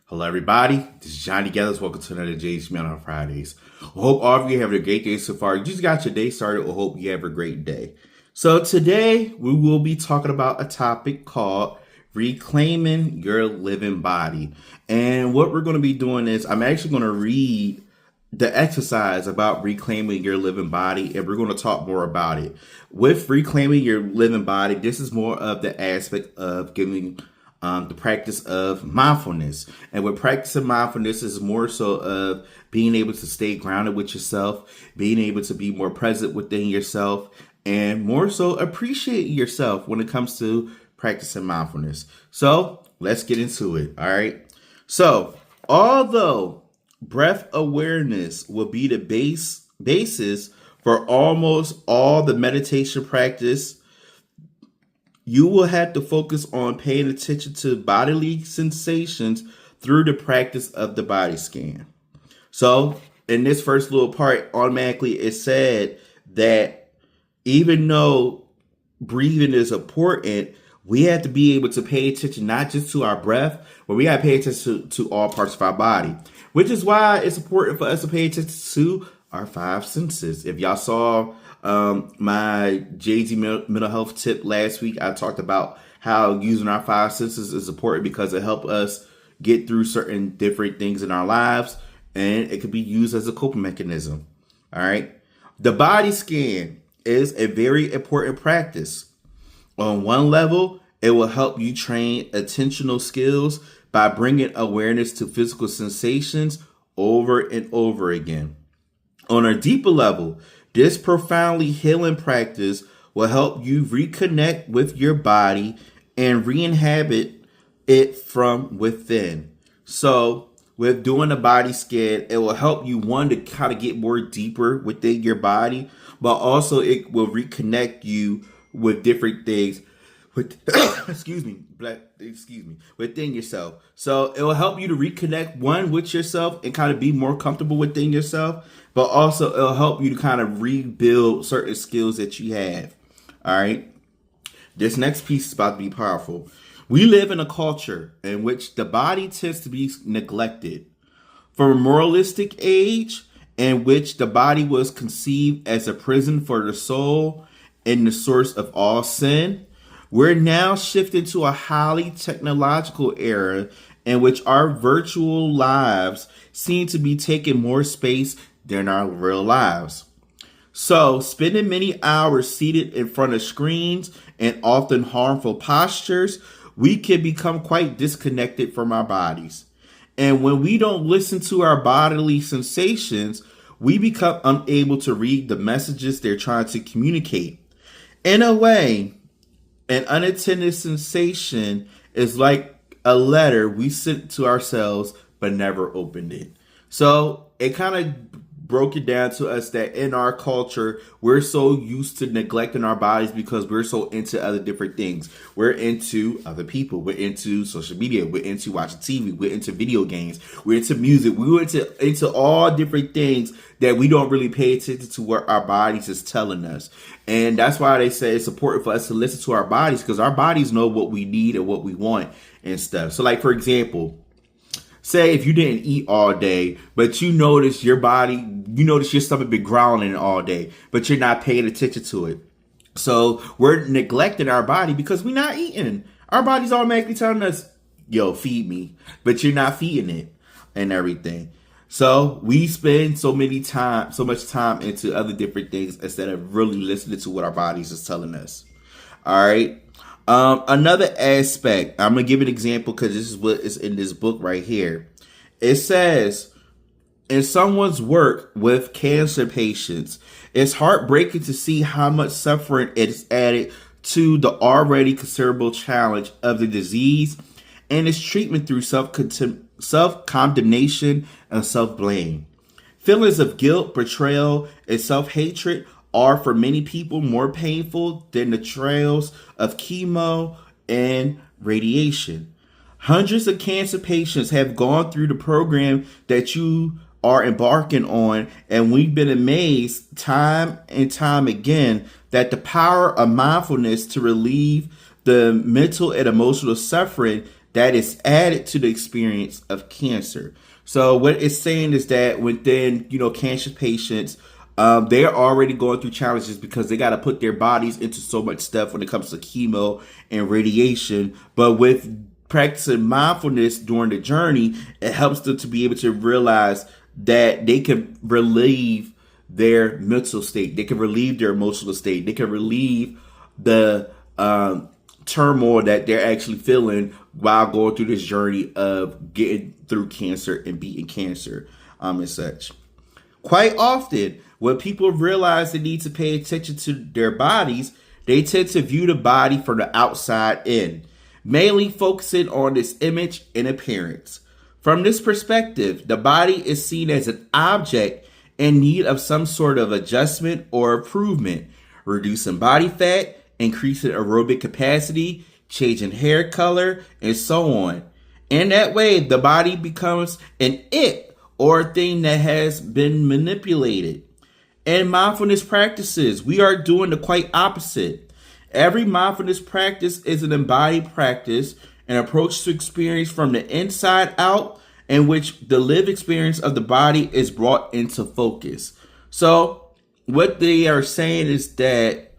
Hello, everybody. This is Johnnie Geathers. Welcome to another JH Man on Fridays. I hope all of you have a great day so far. You just got your day started. I hope you have a great day. So today we will be talking about a topic called reclaiming your living body. And what we're going to be doing is I'm actually going to read the exercise about reclaiming your living body, and we're going to talk more about it. With reclaiming your living body, this is more of the aspect of giving the practice of mindfulness. And with practicing mindfulness is more so of being able to stay grounded with yourself, being able to be more present within yourself, and more so appreciate yourself when it comes to practicing mindfulness. So let's get into it. All right. So although breath awareness will be the basis for almost all the meditation practice, you will have to focus on paying attention to bodily sensations through the practice of the body scan. So in this first little part, automatically it said that even though breathing is important, we have to be able to pay attention not just to our breath, but we got to pay attention to all parts of our body, which is why it's important for us to pay attention to our five senses. If y'all saw my JG mental health tip last week, I talked about how using our five senses is important because it helps us get through certain different things in our lives, and it could be used as a coping mechanism. All right. The body scan is a very important practice. On one level, it will help you train attentional skills by bringing awareness to physical sensations over and over again. On a deeper level, this profoundly healing practice will help you reconnect with your body and re-inhabit it from within. So with doing a body scan, it will help you, one, to kind of get more deeper within your body, but also it will reconnect you with different things with within yourself. So it will help you to reconnect, one, with yourself and kind of be more comfortable within yourself, but also it'll help you to kind of rebuild certain skills that you have. All right. This next piece is about to be powerful. We live in a culture in which the body tends to be neglected. From a moralistic age in which the body was conceived as a prison for the soul and the source of all sin, we're now shifting to a highly technological era in which our virtual lives seem to be taking more space than our real lives. So, spending many hours seated in front of screens and often harmful postures, we can become quite disconnected from our bodies. And when we don't listen to our bodily sensations, we become unable to read the messages they're trying to communicate. In a way, an unattended sensation is like a letter we sent to ourselves but never opened it. So it kind of broke it down to us that in our culture, we're so used to neglecting our bodies because we're so into other different things. We're into other people. We're into social media. We're into watching TV. We're into video games. We're into music. We're into all different things that we don't really pay attention to what our bodies is telling us. And that's why they say it's important for us to listen to our bodies, because our bodies know what we need and what we want and stuff. So like, for example, say if you didn't eat all day, but you notice your stomach been growling all day, but you're not paying attention to it. So we're neglecting our body because we're not eating. Our body's automatically telling us, yo, feed me, but you're not feeding it and everything. So we spend so much time into other different things instead of really listening to what our bodies is telling us. All right. Another aspect, I'm going to give an example because this is what is in this book right here. It says, in someone's work with cancer patients, it's heartbreaking to see how much suffering is added to the already considerable challenge of the disease and its treatment through self-condemnation and self-blame. Feelings of guilt, betrayal, and self-hatred are for many people more painful than the trials of chemo and radiation. Hundreds of cancer patients have gone through the program that you are embarking on, and we've been amazed time and time again that the power of mindfulness to relieve the mental and emotional suffering that is added to the experience of cancer. So what it's saying is that within, cancer patients, they're already going through challenges because they got to put their bodies into so much stuff when it comes to chemo and radiation. But with practicing mindfulness during the journey, it helps them to be able to realize that they can relieve their mental state. They can relieve their emotional state. They can relieve the turmoil that they're actually feeling while going through this journey of getting through cancer and beating cancer and such. Quite often, when people realize they need to pay attention to their bodies, they tend to view the body from the outside in, mainly focusing on its image and appearance. From this perspective, the body is seen as an object in need of some sort of adjustment or improvement, reducing body fat, increasing aerobic capacity, changing hair color, and so on. In that way, the body becomes an it or a thing that has been manipulated. In mindfulness practices, we are doing the quite opposite. Every mindfulness practice is an embodied practice, an approach to experience from the inside out, in which the lived experience of the body is brought into focus. So what they are saying is that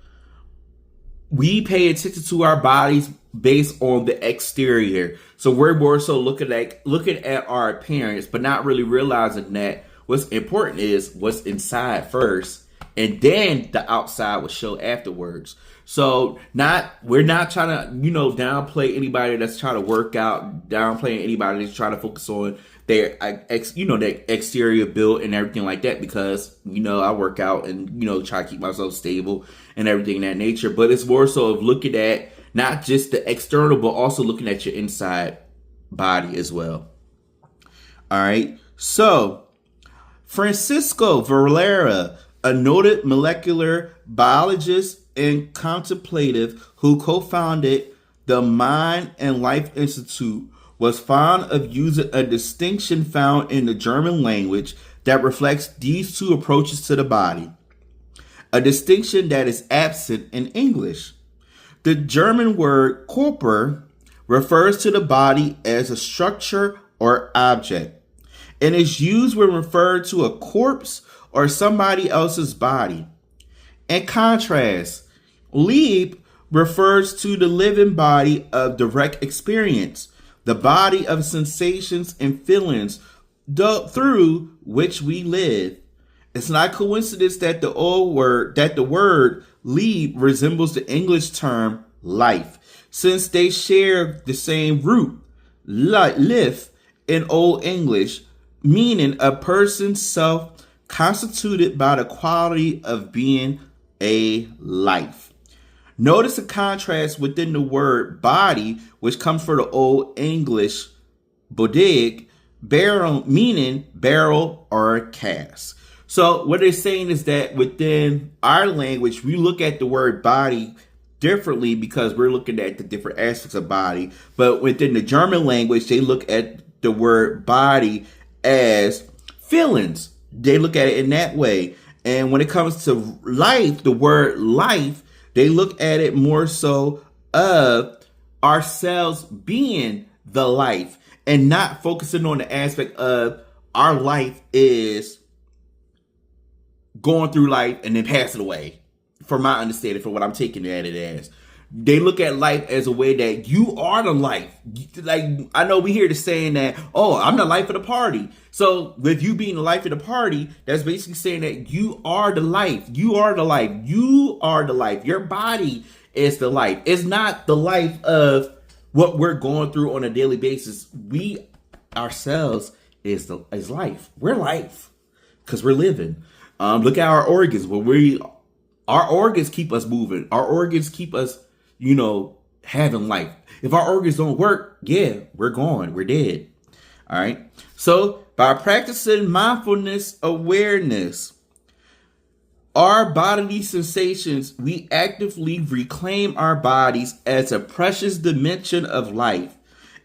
we pay attention to our bodies based on the exterior. So we're more so looking at our appearance, but not really realizing that what's important is what's inside first, and then the outside will show afterwards. So we're not trying to, downplay anybody that's trying to work out, downplay anybody that's trying to focus on their, their exterior build and everything like that, because, I work out and, try to keep myself stable and everything in that nature. But it's more so of looking at not just the external, but also looking at your inside body as well. All right. So Francisco Varela, a noted molecular biologist and contemplative who co-founded the Mind and Life Institute, was fond of using a distinction found in the German language that reflects these two approaches to the body, a distinction that is absent in English. The German word Körper refers to the body as a structure or object, and is used when referred to a corpse or somebody else's body. In contrast, Lieb refers to the living body of direct experience, the body of sensations and feelings through which we live. It's not coincidence that the word Lieb resembles the English term life, since they share the same root, lif, in Old English, meaning a person's self constituted by the quality of being a life. Notice the contrast within the word body, which comes from the Old English bodig, barrel, meaning barrel or cask. So what they're saying is that within our language, we look at the word body differently because we're looking at the different aspects of body. But within the German language, they look at the word body as feelings. They look at it in that way. And when it comes to life, the word life, they look at it more so of ourselves being the life and not focusing on the aspect of our life is going through life and then passing away. From my understanding, from what I'm taking at it as. They look at life as a way that you are the life. Like, I know we hear the saying that, oh, I'm the life of the party. So with you being the life of the party, that's basically saying that you are the life. You are the life. You are the life. Your body is the life. It's not the life of what we're going through on a daily basis. We ourselves is life. We're life because we're living. Look at our organs. Our organs keep us moving. Our organs keep us, having life. If our organs don't work, yeah, we're gone. We're dead. All right. So by practicing mindfulness awareness, our bodily sensations, we actively reclaim our bodies as a precious dimension of life,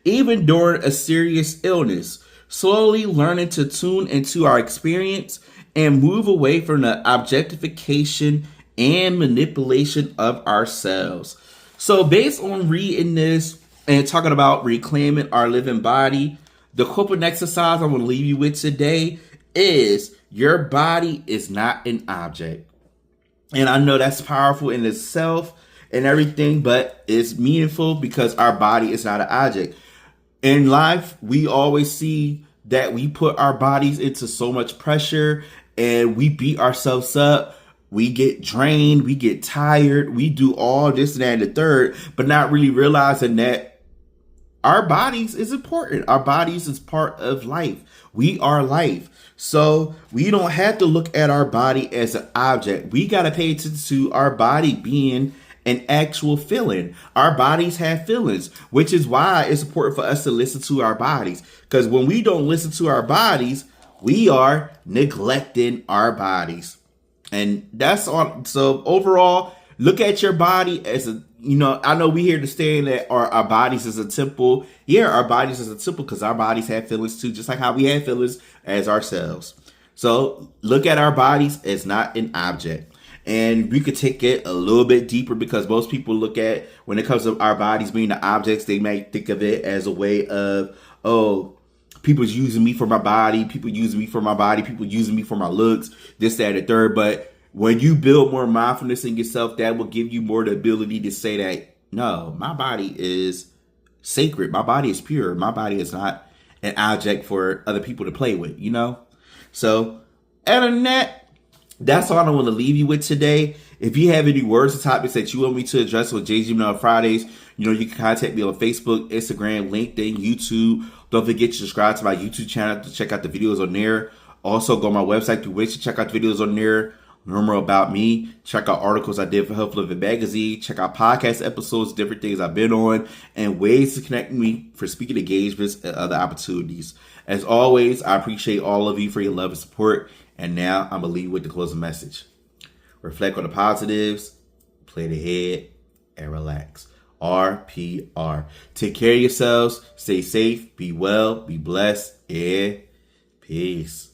even during a serious illness, slowly learning to tune into our experience and move away from the objectification and manipulation of ourselves. So based on reading this, And talking about reclaiming our living body, the coping exercise I want to leave you with today is your body is not an object. And I know that's powerful in itself and everything, but it's meaningful because our body is not an object. In life, we always see that we put our bodies into so much pressure and we beat ourselves up. We get drained, we get tired, we do all this and that and the third, but not really realizing that our bodies is important. Our bodies is part of life. We are life. So we don't have to look at our body as an object. We got to pay attention to our body being an actual feeling. Our bodies have feelings, which is why it's important for us to listen to our bodies. Because when we don't listen to our bodies, we are neglecting our bodies. And that's on. So overall, look at your body as a, I know we hear the saying that our bodies is a temple. Yeah, our bodies is a temple because our bodies have feelings too, just like how we have feelings as ourselves. So look at our bodies as not an object. And we could take it a little bit deeper because most people look at, when it comes to our bodies being the objects, they might think of it as a way of, oh, people's using me for my body, people using me for my body, people using me for my looks, this, that, and the third. But when you build more mindfulness in yourself, that will give you more the ability to say that, no, my body is sacred. My body is pure. My body is not an object for other people to play with, So, other than that, that's all I want to leave you with today. If you have any words or topics that you want me to address with JG on Fridays, you can contact me on Facebook, Instagram, LinkedIn, YouTube. Don't forget to subscribe to my YouTube channel to check out the videos on there. Also, go on my website through which to check out the videos on there. Learn more about me. Check out articles I did for Health Living Magazine. Check out podcast episodes, different things I've been on, and ways to connect me for speaking engagements and other opportunities. As always, I appreciate all of you for your love and support. And now I'm going to leave with the closing message. Reflect on the positives, plan ahead, and relax. RPR. Take care of yourselves. Stay safe. Be well. Be blessed. And peace.